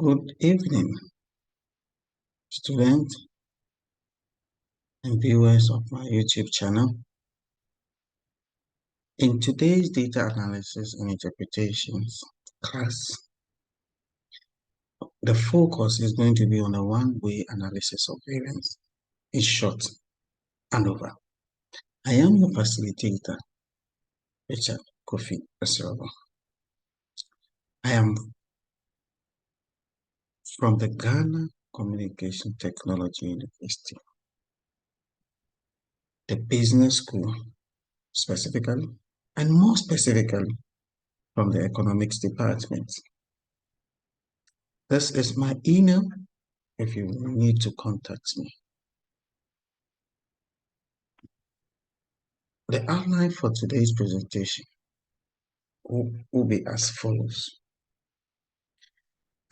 Good evening, students and viewers of my YouTube channel. In today's data analysis and interpretations class, the focus is going to be on the one-way analysis of variance. In short, Anova. I am your facilitator, Richard Kofi Eserabo. I am from the Ghana Communication Technology University, the business school specifically, and more specifically from the economics department. This is my email if you need to contact me. The outline for today's presentation will be as follows.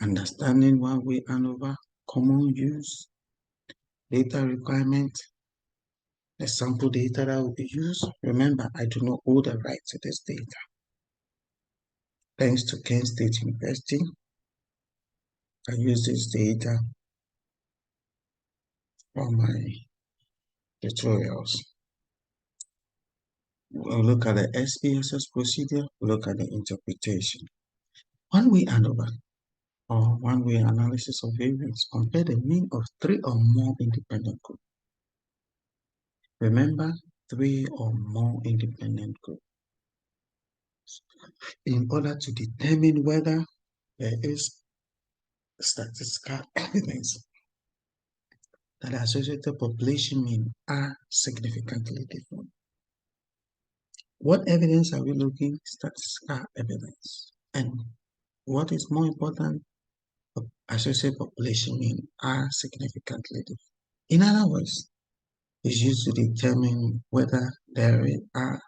Understanding one-way Anova, common use, data requirement, the sample data that will be used. Remember, I do not hold the right to this data. Thanks to Kent State University, I use this data for my tutorials. We'll look at the SPSS procedure, we'll look at the interpretation. One-way Anova, or one-way analysis of variance, compare the mean of 3 or more independent groups. Remember, 3 or more independent groups. In order to determine whether there is statistical evidence that the associated population mean are significantly different. What evidence are we looking? Statistical evidence. And what is more important? Associated population mean are significantly different. In other words, it's used to determine whether there are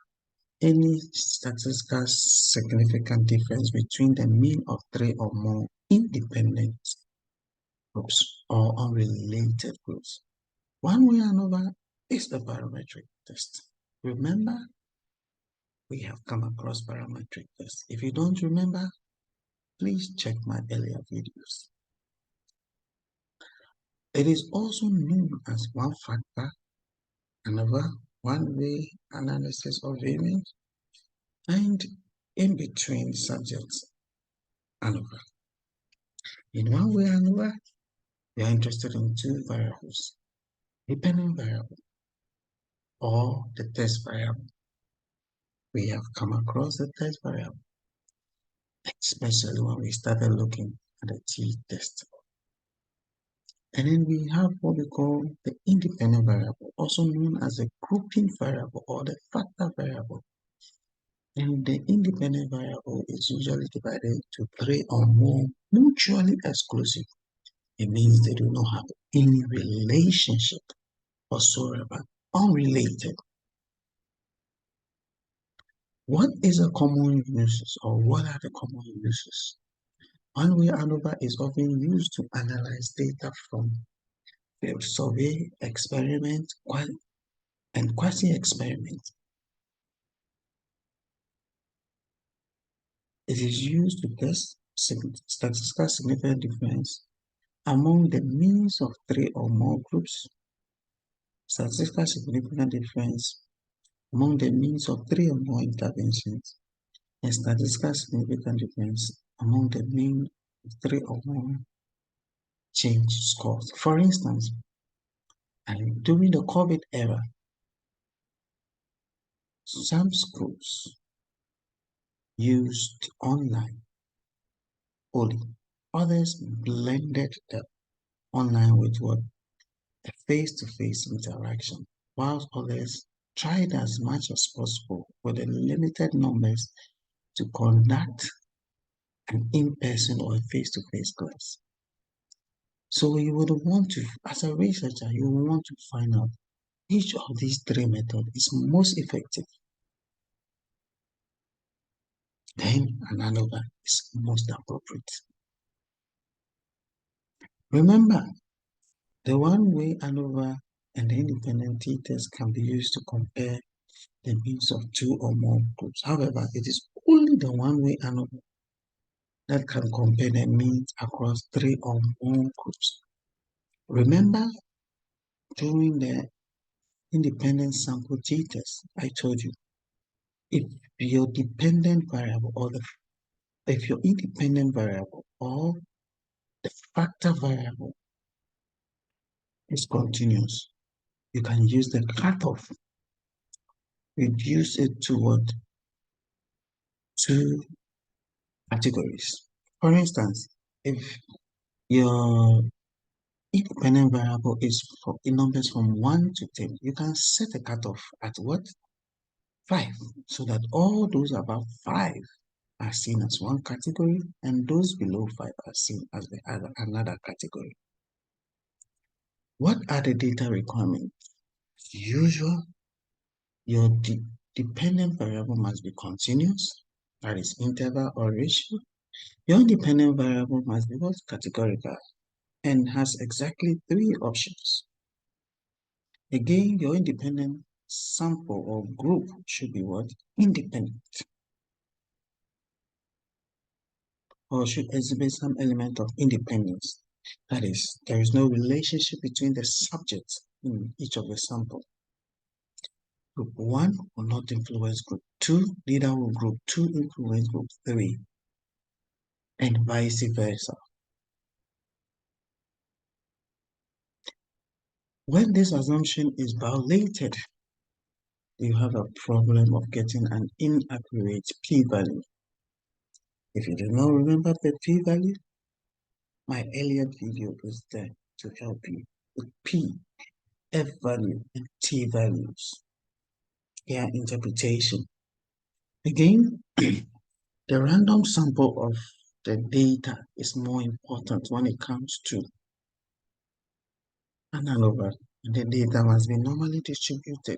any statistical significant difference between the mean of 3 or more independent groups or unrelated groups. One-way Anova is the barometric test. Remember, we have come across barometric tests. If you don't remember, please check my earlier videos. It is also known as one-factor Anova, one-way analysis of variance, and in between subjects Anova. In one-way Anova, we are interested in 2 variables, dependent variable or the test variable. We have come across the test variable, especially when we started looking at the t-test. And then we have what we call the independent variable, also known as the grouping variable or the factor variable. And the independent variable is usually divided into 3 or more mutually exclusive. It means they do not have any relationship whatsoever, unrelated. What is a common uses, or what are the common uses? One-way Anova is often used to analyze data from field survey, experiment, and quasi-experiment. It is used to test statistical significant difference among the means of 3 or more groups, statistical significant difference among the means of 3 or more interventions, and statistical significant difference among the mean of 3 or more change scores. For instance, during the COVID era, some schools used online only. Others blended the online with what? A face-to-face interaction, whilst others tried as much as possible with the limited numbers to conduct an in-person or a face-to-face class. So you would want to, as a researcher, you would want to find out which of these 3 methods is most effective. Then another is most appropriate. Remember, the one-way Anova and the independent t-test can be used to compare the means of 2 or more groups. However, it is only the one-way Anova that can compare the means across 3 or more groups. Remember, during the independent sample t-test, I told you, if your dependent variable if your independent variable or the factor variable is continuous, you can use the cutoff, reduce it to what? 2 categories. For instance, if your independent variable is for in numbers from 1 to 10, you can set a cutoff at what? 5, so that all those above 5 are seen as one category, and those below 5 are seen as another category. What are the data requirements? As usual, your dependent variable must be continuous, that is interval or ratio. Your independent variable must be what? Categorical, and has exactly 3 options. Again, your independent sample or group should be what? Independent, or should exhibit some element of independence. That is, there is no relationship between the subjects in each of the sample. Group 1 will not influence group 2, neither will group 2 influence group 3, and vice versa. When this assumption is violated, you have a problem of getting an inaccurate p-value. If you do not remember the p-value, my earlier video is there to help you with p, f value, and t values, their interpretation. Again, the random sample of the data is more important when it comes to an Anova. The data must be normally distributed.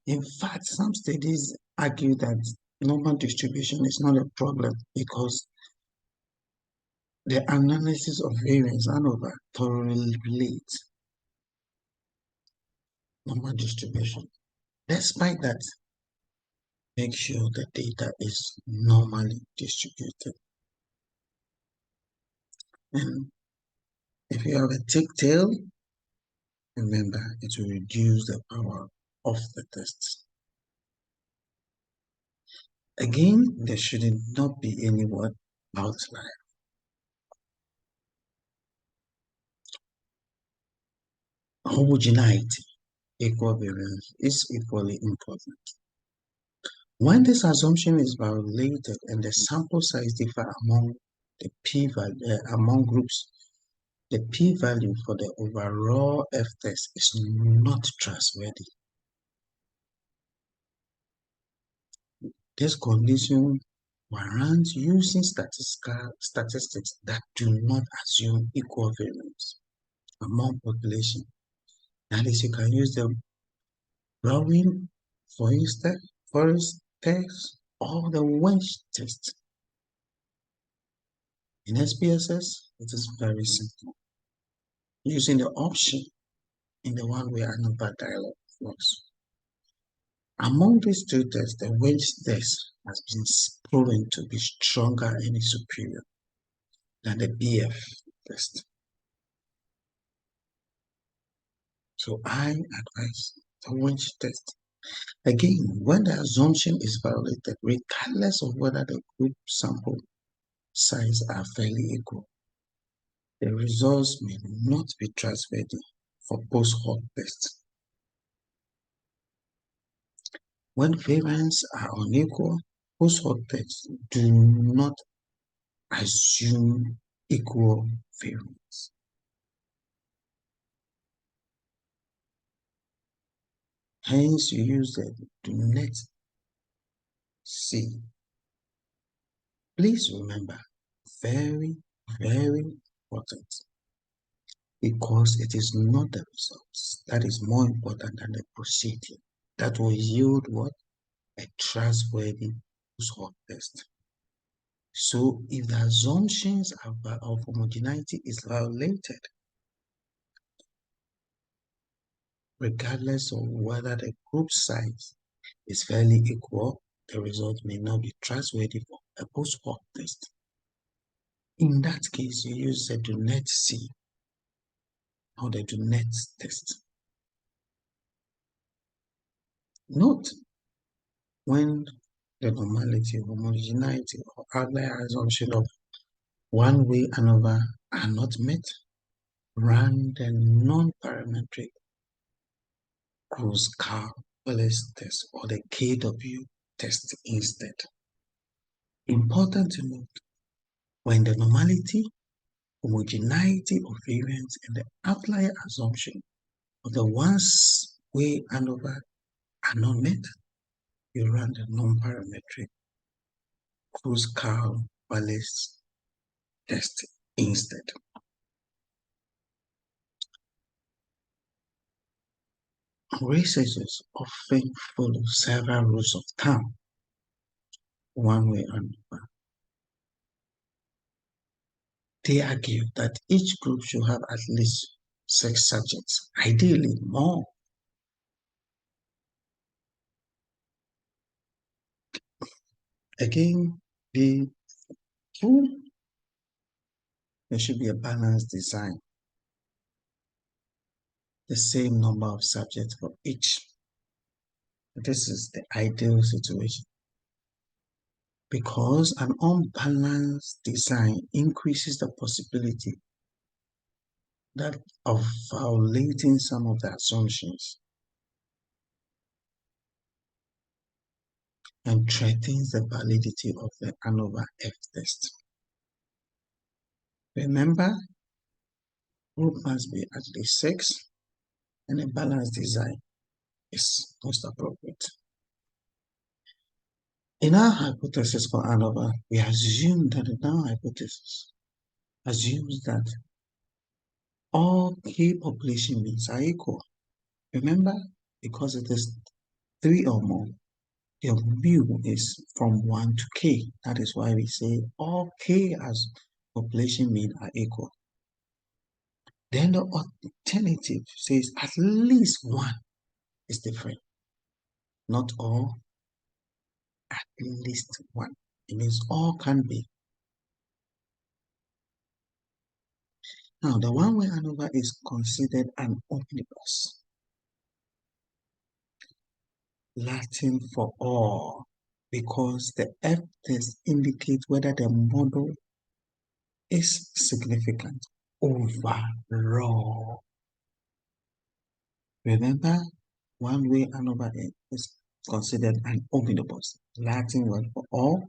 In fact, some studies argue that normal distribution is not a problem because the analysis of variance Anova thoroughly relates normal distribution. Despite that, make sure the data is normally distributed. And if you have a tick tail, remember it will reduce the power of the test. Again, there should not be any word outlier. Homogeneity, equal variance is equally important. When this assumption is violated and the sample size differ among the p-value among groups, the p-value for the overall f-test is not trustworthy. This condition warrants using statistics that do not assume equal variance among population. That is, you can use the Darwin forest test or the Welsh test. In SPSS, it is very simple. Using the option in the one where Anova dialog works. Among these 2 tests, the Welsh test has been proven to be stronger and superior than the BF test. So I advise the Welsh test. Again, when the assumption is violated, regardless of whether the group sample size are fairly equal, the results may not be trustworthy for post-hoc tests. When variants are unequal, post-hoc tests do not assume equal variance. Hence, you use the do not see. Please remember, very, very important, because it is not the results that is more important than the procedure that will yield what? A trustworthy post-hoc test. So if the assumptions of homogeneity is violated, regardless of whether the group size is fairly equal, the result may not be trustworthy for a post-hoc test. In that case, you use the do net C or the do net test. Note when the normality, homogeneity, or outlier assumption of one-way ANOVA are not met, run the non-parametric Kruskal-Wallis test or the KW test instead. Important to note, when the normality, homogeneity of variance and the outlier assumption of the one-way ANOVA are not met, you run the non-parametric Kruskal-Wallis test instead. Researchers often follow several rules of thumb, one-way ANOVA. They argue that each group should have at least 6 subjects, ideally more. Again, there should be a balanced design, the same number of subjects for each. This is the ideal situation because an unbalanced design increases the possibility that of violating some of the assumptions and threatens the validity of the ANOVA F test. Remember, group must be at least 6 and a balanced design is most appropriate. In our hypothesis for ANOVA, we assume that the null hypothesis assumes that all K population means are equal. Remember, because it is 3 or more, your mu is from 1 to K. That is why we say all K as population mean are equal. Then the alternative says at least one is different. Not all, at least one. It means all can be. Now, the one-way ANOVA is considered an omnibus, Latin for all, because the F test indicates whether the model is significant overall. Remember, one-way ANOVA is considered an omnibus, Latin word for all,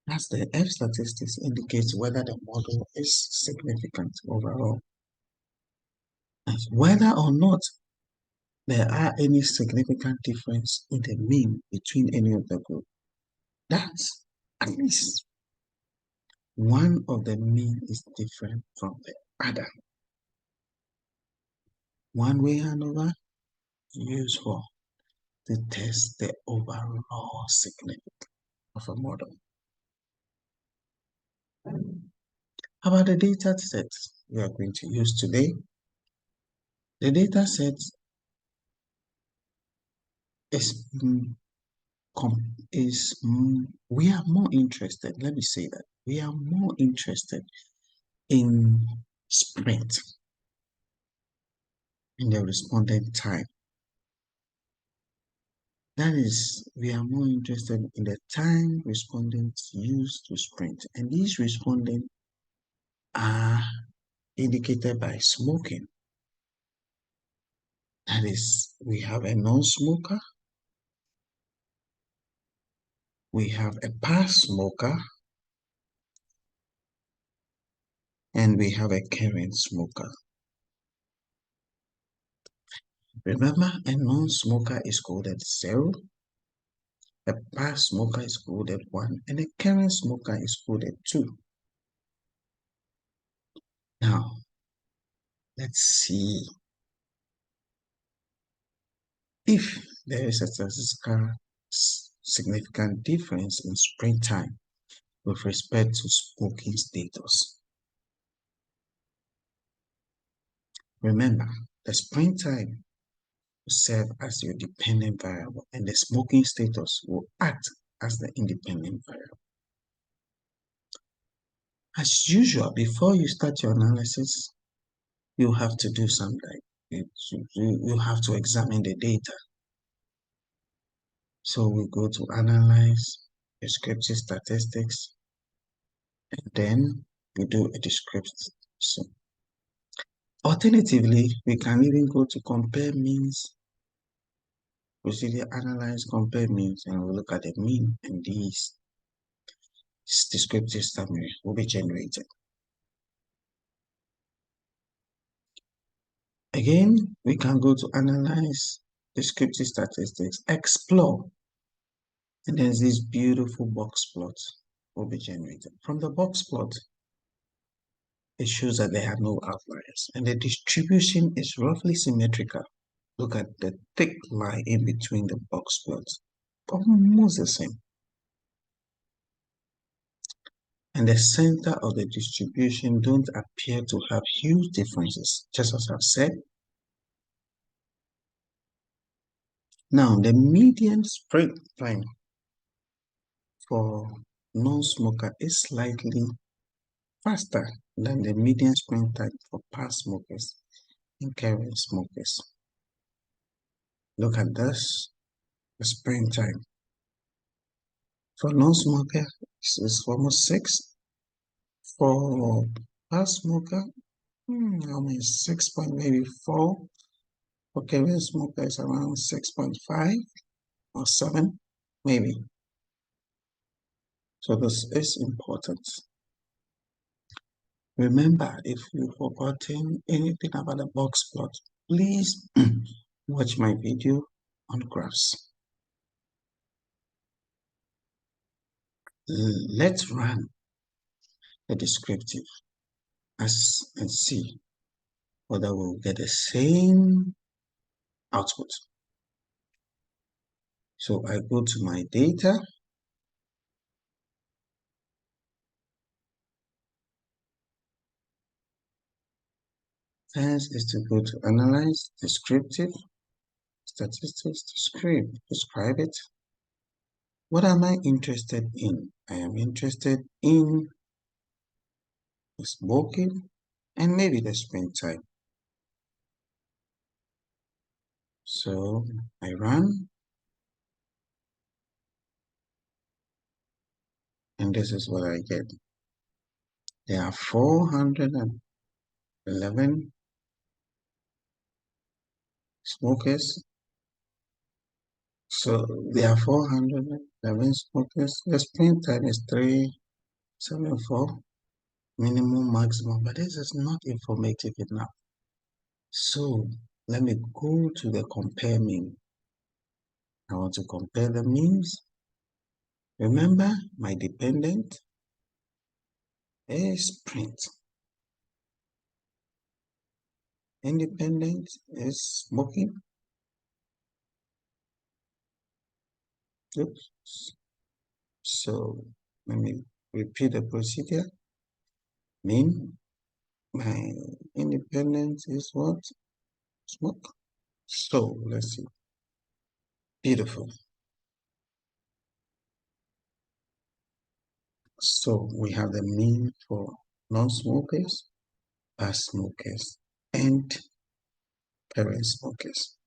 as the F statistics indicates whether the model is significant overall. As whether or not there are any significant difference in the mean between any of the group. That's at least one of the mean is different from the other. One-way ANOVA used for to test the overall significance of a model. How about the data set we are going to use today? The data set we are more interested, let me say that, we are more interested in sprint, in the respondent time. That is, we are more interested in the time respondents use to sprint. And these respondents are indicated by smoking. That is, we have a non-smoker, we have a past smoker, and we have a current smoker. Remember, a non-smoker is coded 0, a past smoker is coded 1, and a current smoker is coded 2. Now, let's see if there is a statistical significant difference in sprint time with respect to smoking status. Remember, the sprint time will serve as your dependent variable and the smoking status will act as the independent variable. As usual, before you start your analysis, you have to do something. You have to examine the data. So we go to analyze descriptive statistics, and then we do a description. Alternatively, we can even go to compare means. Procedure analyze, compare means, and we'll look at the mean, and these descriptive summary will be generated. Again, we can go to analyze descriptive statistics, explore, and there's this beautiful box plot will be generated. From the box plot, it shows that there are no outliers, and the distribution is roughly symmetrical. Look at the thick line in between the box plots, almost the same. And the center of the distribution don't appear to have huge differences, just as I've said. Now, the median sprint time for non-smoker is slightly faster than the median sprint time for past smokers and current smokers. Look at this, the sprint time. For non-smoker, it's almost 6. For past smoker, almost 6 point maybe 4. For current smoker, it's around 6.5 or 7, maybe. So this is important. Remember, if you've forgotten anything about the box plot, please watch my video on graphs. Let's run the descriptive and see whether we'll get the same output. So I go to my data. First is to go to analyze descriptive statistics, describe it. What am I interested in? I am interested in the smoking and maybe the sprint time. So I run, and this is what I get. There are 411 smokers. So there are 411 smokers. The sprint time is 374, minimum, maximum, but this is not informative enough. So let me go to the compare mean. I want to compare the means. Remember, my dependent is sprint. Independent is smoking. Oops. So let me repeat the procedure. Mean my independent is what? Smoke. So let's see. Beautiful. So we have the mean for non-smokers, past smokers, and parent smokers.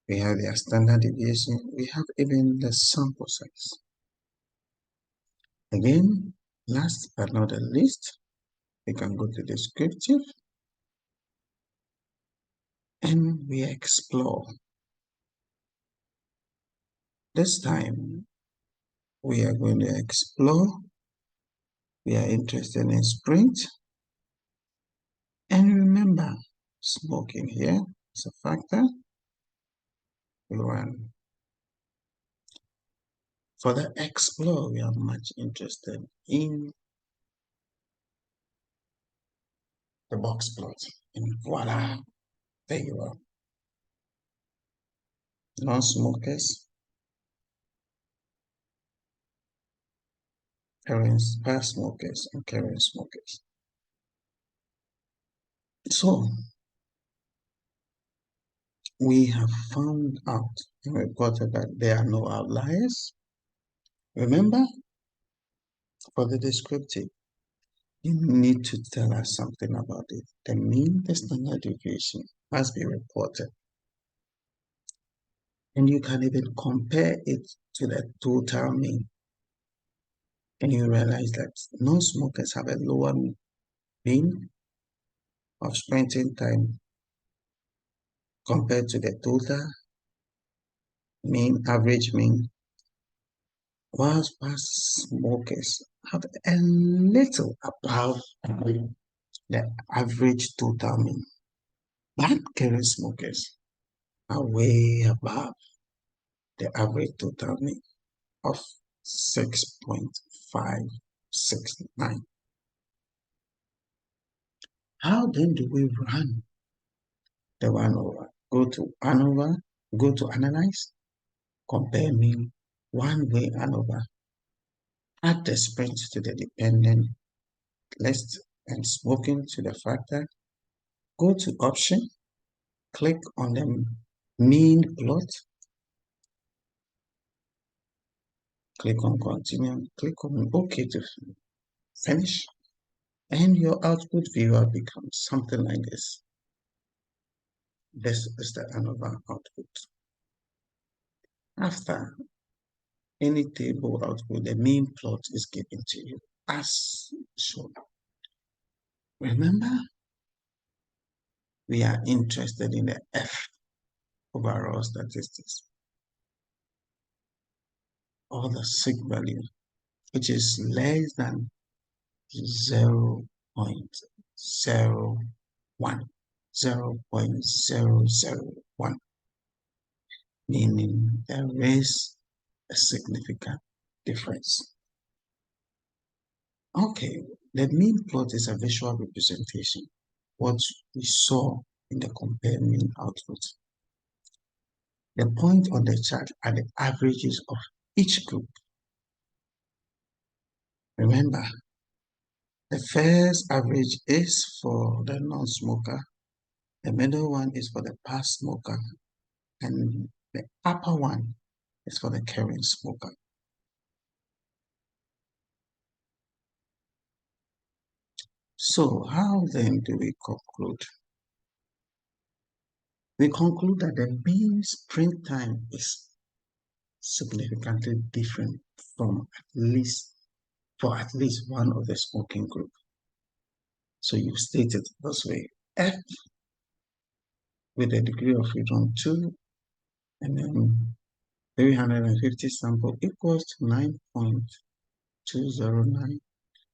We have their standard deviation. We have even the sample size. Again, last but not the least, we can go to descriptive and we explore. This time, we are going to explore. We are interested in sprint. And remember, smoking here is a factor. We run. For the explore, we are much interested in the box plot. And voila, there you are. Non-smokers, parents, past smokers, and current smokers. So, we have found out and reported that there are no outliers. Remember, for the descriptive, you need to tell us something about it. The mean, the standard deviation must be reported. And you can even compare it to the total mean. And you realize that non-smokers have a lower mean of sprinting time compared to the total mean, average mean, whilst past smokers have a little above the average total mean. But current smokers are way above the average total mean of 6.569. How then do we run the Anova? Go to Anova, go to analyze, compare mean, one-way Anova, add the sprint to the dependent list and smoking to the factor, go to option, click on the mean plot, click on continue, click on OK to finish, and your output viewer becomes something like this. This is the Anova output. After any table output, the mean plot is given to you as shown. Remember, we are interested in the F overall statistics, or the sig value, which is less than 0.01, 0.001, meaning there is a significant difference. Okay, the mean plot is a visual representation, what we saw in the compare mean output. The point on the chart are the averages of each group. Remember, the first average is for the non-smoker, the middle one is for the past smoker, and the upper one is for the current smoker. So how then do we conclude? We conclude that the mean sprint time is significantly different from at least one of the smoking group. So you state it this way: F with a degree of freedom 2 and then 350 sample equals to 9.209,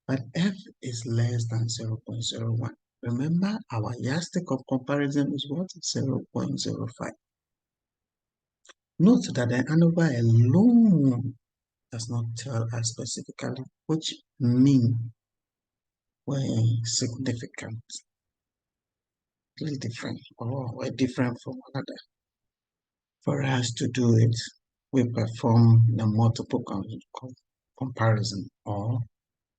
but F is less than 0.01. Remember, our yardstick of comparison is what? 0.05. Note that the Anova alone does not tell us specifically which mean were significantly different or were different from another. For us to do it, we perform the multiple comparison or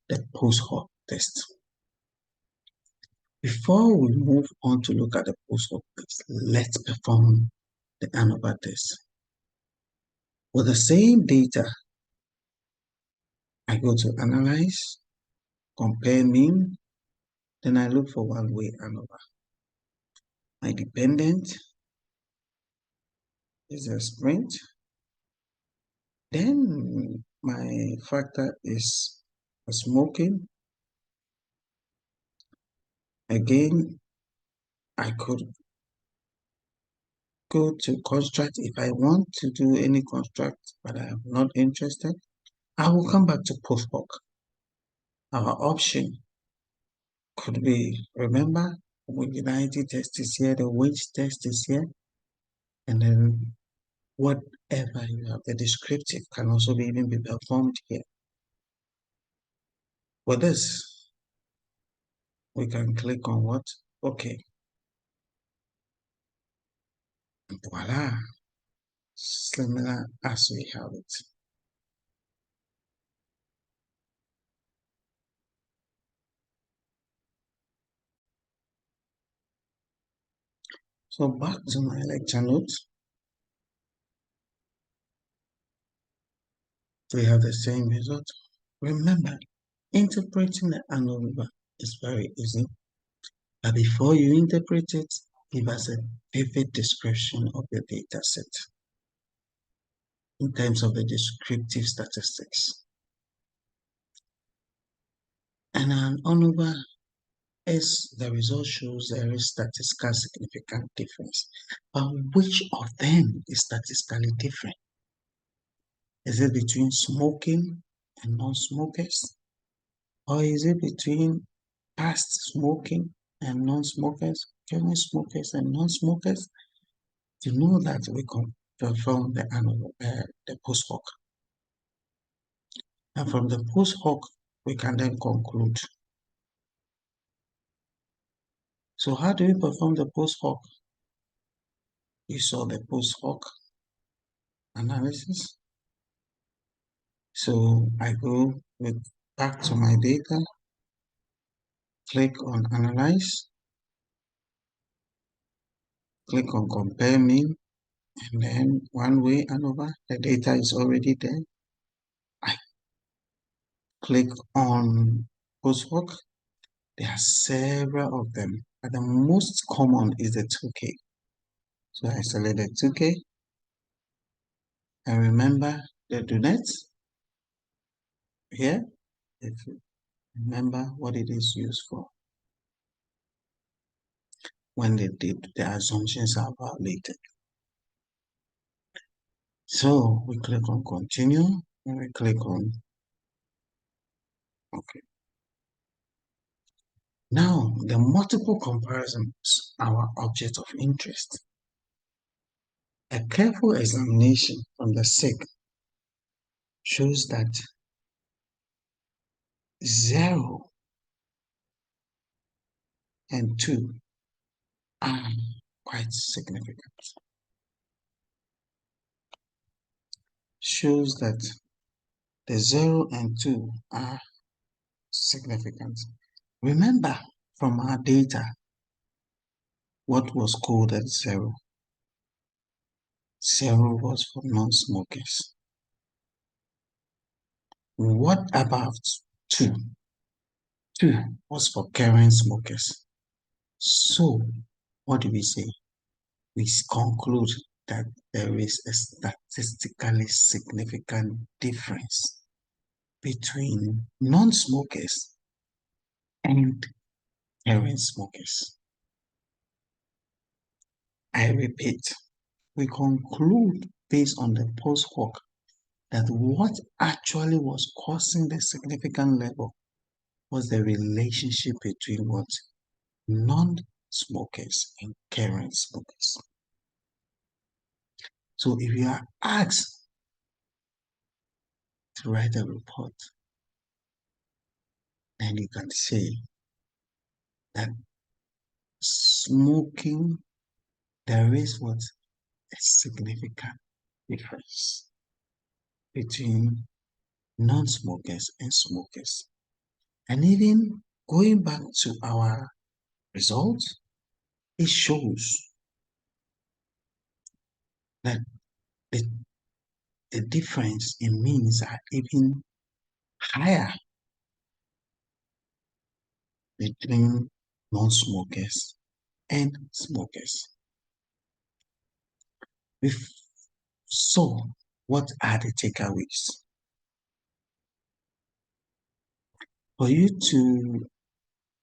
the post hoc test. Before we move on to look at the post hoc test, let's perform the Anova test. With the same data, I go to analyze, compare mean, then I look for one-way Anova. My dependent is a sprint. Then my factor is a smoking. Again, I could go to construct if I want to do any construct, but I am not interested. I will come back to post hoc. Our option could be, remember, homogeneity test is here, the wage test is here, and then whatever you have, the descriptive can also even be performed here. For this, we can click on what? Okay. And voila, similar as we have it. So back to my lecture notes. We have the same result. Remember, interpreting the Anova It's very easy. But before you interpret it, give us a vivid description of the data set in terms of the descriptive statistics. And an Anova is the result shows there is statistical significant difference. But which of them is statistically different? Is it between smoking and non-smokers? Or is it between past smoking and non-smokers, current smokers and non-smokers? To know that, we can perform the post hoc. And from the post hoc, we can then conclude. So how do we perform the post hoc? You saw the post hoc analysis. So I go back to my data, click on Analyze, click on Compare Mean, and then one way Anova. The data is already there. I click on post hoc. There are several of them, but the most common is the 2K. So I select the 2K, and remember the donuts here. If you remember what it is used for when the assumptions are violated. So we click on Continue, and we click on OK. Now, the multiple comparisons are our object of interest. A careful examination from the SIG shows that 0 and 2 are quite significant. Shows that the 0 and 2 are significant. Remember from our data what was coded 0. 0 was for non-smokers. What about 2? 2 was for current smokers. So, what do we say? We conclude that there is a statistically significant difference between non-smokers and current smokers. I repeat, we conclude based on the post hoc that what actually was causing the significant level was the relationship between what non-smokers and current smokers. So if you are asked to write a report, then you can say that smoking, there is what a significant difference between non-smokers and smokers. And even going back to our results, it shows that the difference in means are even higher between non-smokers and smokers. So, what are the takeaways? For you to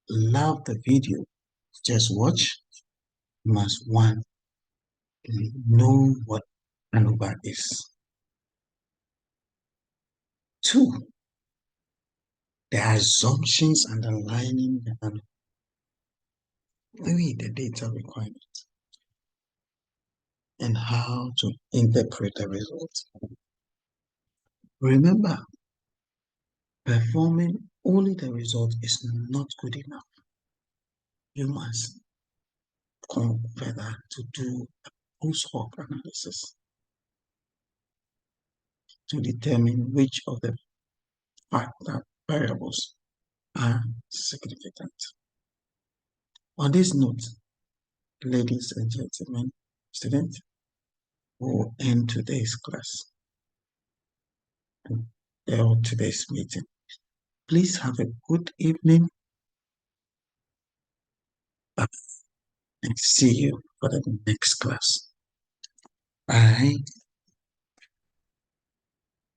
love the video, just watch. You must one know what Anova is. 2, the assumptions underlying the Anova. 3, the data requirements and how to interpret the results. Remember, performing only the result is not good enough. You must come further to do a post hoc analysis to determine which of the factor variables are significant. On this note, ladies and gentlemen, students, we'll end today's class and today's meeting. Please have a good evening and see you for the next class. Bye.